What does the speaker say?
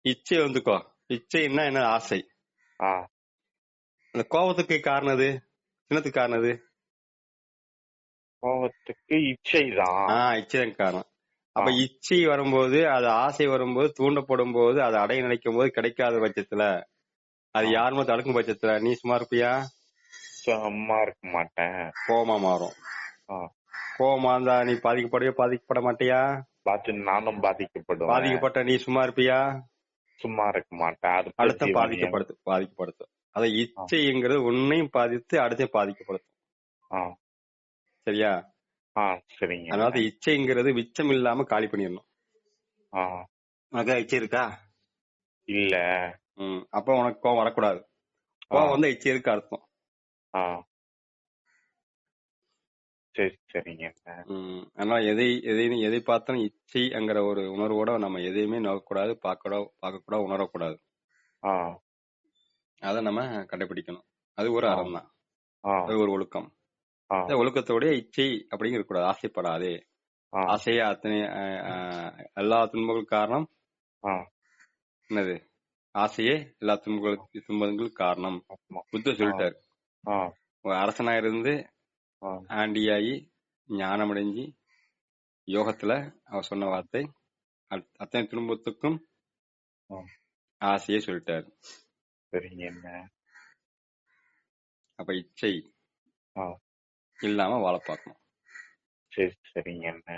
இச்சை வந்துக்கோ. இச்சைன்னா என்ன? ஆசை. ஆ அந்த கோபத்துக்கு காரணம் எது? சின்னத்துக்கு காரணம் எது? கோபத்துக்கு இச்சைதான். இச்சைதான் காரணம். அப்ப இச்சை வரும்போது, அது ஆசை வரும்போது, தூண்டப்படும் போது, அதை அடைய நினைக்கும் போது கிடைக்காத பட்சத்துல, அது யாருமே தடுக்கும் பட்சத்துல நீ சும்மா இருப்பியா? சும்மா இருக்க மாட்டேன். கோபமா மாறும். கோபமா இருந்தா நீ பாதிக்கப்பட மாட்டியா? நானும் பாதிக்கப்படுவேன். பாதிக்கப்பட்ட நீ சும்மா இருப்பியா? சும்மா இருக்க மாட்டேன். அடுத்த பாதிக்கப்படுத்தும். அதை இச்சைங்கிறது உன்னையும் பாதித்து அடுத்தையும் பாதிக்கப்படுத்தும். சரியா? சரிங்க. அதனால இச்சைங்கிறது மிச்சம் இல்லாம காலி பண்ணிடணும். உனக்கு இச்சை இருக்கா? இல்ல. அப்ப உனக்கு கோவம் வரக்கூடாது. கோவம் வந்து இச்சை இருக்கு அர்த்தம். சரி சரிங்க. அதனால எதை பார்த்தாலும் இச்சைங்கிற ஒரு உணர்வோட நம்ம எதையுமே நோக்கக்கூடாது, பார்க்கக்கூடாது, உணரக்கூடாது. அதை நம்ம கடைபிடிக்கணும். அது ஒரு அறம் தான். அது ஒரு ஒழுக்கம். ஒழுக்கத்தோடைய இச்சை அப்படிங்க இருக்கக்கூடாது. ஆசைப்படாதே. ஆசையா அத்தனை எல்லா துன்பங்களுக்கு காரணம் என்னது? ஆசையே எல்லா துன்பங்களுக்கு காரணம். புத்தர் சொல்லிட்டாரு. அரசனா இருந்து ஆண்டியாயி ஞானம் அடைஞ்சி யோகத்துல அவர் சொன்ன வார்த்தை அத்தனை துன்பத்துக்கும் ஆசையே சொல்லிட்டாரு. சரிங்க. அப்ப இச்சை இல்லாம வாழ பார்க்கணும். சரி சரிங்க.